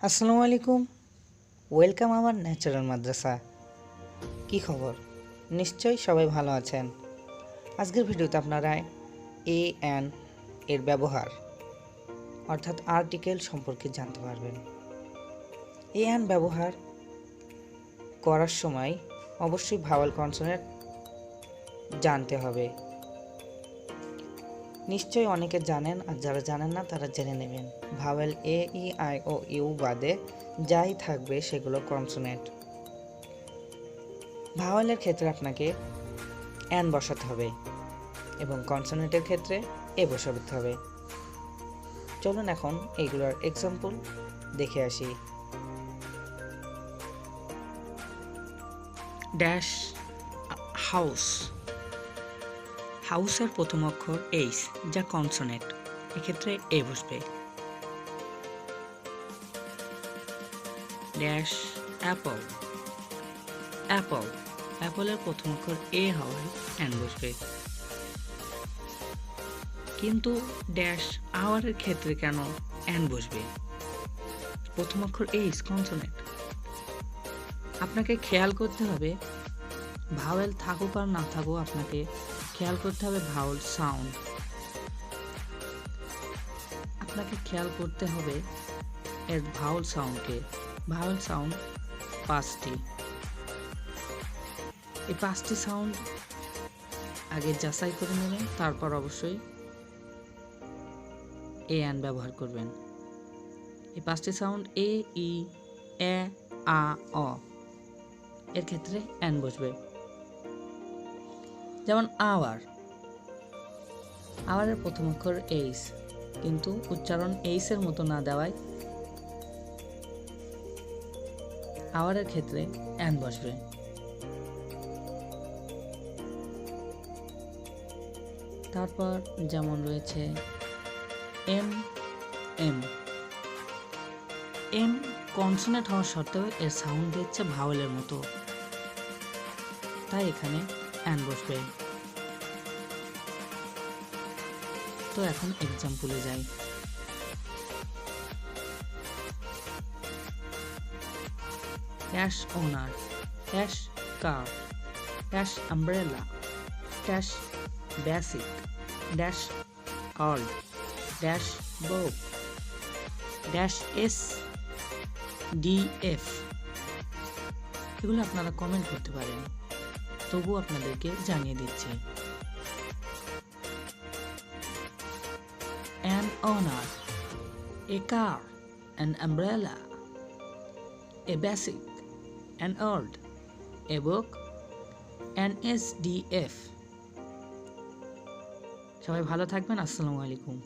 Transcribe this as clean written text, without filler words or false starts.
আসসালামু আলাইকুম। ওয়েলকাম আমার ন্যাচারাল মাদ্রাসা। কি খবর? নিশ্চয়ই সবাই ভালো আছেন। আজকের ভিডিওতে আপনারা এন এর ব্যবহার অর্থাৎ আর্টিকেল সম্পর্কে জানতে পারবেন। এন ব্যবহার করার সময় অবশ্যই ভাওয়াল কনসোনেন্ট জানতে হবে। নিশ্চয়ই অনেকে জানেন, আর যারা জানেন না তারা জেনে নেবেন। ভাওয়াল এ, ই, আই ও ইউ বাদে যাই থাকবে সেগুলো কনসোনেন্ট। ভাওয়ালের ক্ষেত্রে আপনাকে এন বসাতে হবে এবং কনসোনেন্টের ক্ষেত্রে এ বসাতে হবে। চলুন এখন এইগুলোর এক্সাম্পল দেখে আসি। ড্যাশ হাউস, হাউসের প্রথম অক্ষর এইচ যা কনসোনেন্ট, এক্ষেত্রে এ বসবে। ড্যাশ অ্যাপল, অ্যাপল, অ্যাপলের প্রথম অক্ষর এ হওয়ায় এন বসবে। কিন্তু ড্যাশ আওয়ারের ক্ষেত্রে কেন এন বসবে? প্রথম অক্ষর এইচ কনসোনেন্ট। আপনাকে খেয়াল করতে হবে, ভাওয়েল থাকুক আর না থাকুক, আপনাকে খেয়াল করতে হবে ভাওয়েল সাউন্ড। আপনাকে খেয়াল করতে হবে এর ভাওয়েল সাউন্ডকে। ভাওয়েল সাউন্ড 5টি। এই 5টি সাউন্ড আগে যাচাই করে নেবেন, তারপর অবশ্যই এ এন ব্যবহার করবেন। এই 5টি সাউন্ড এ, ই, এ, আ, অ, এর ক্ষেত্রে এন বসবে। যেমন আওয়ার, আওয়ারের প্রথম অক্ষর এইচ, কিন্তু উচ্চারণ এইচ এর মতো না দেওয়ায় আওয়ারের ক্ষেত্রে এন বসবে। তারপর যেমন রয়েছে এম, এম, এম কনসোনেন্ট হওয়া সত্ত্বেও এর সাউন্ড দিচ্ছে ভাওয়েলের মতো, তাই এখানে এন বসবে। তো এখন এক্সাম্পলে যাই। Dash owner, dash car, dash umbrella, dash basic, dash all, dash book, dash S, D, F. এগুলো আপনারা কমেন্ট করতে পারেন, তবু আপনাদেরকে জানিয়ে দিচ্ছি। An honor, a car, an umbrella, a basic, an old, a book, an SDF। সবাই ভালো থাকবেন। আসসালামু আলাইকুম।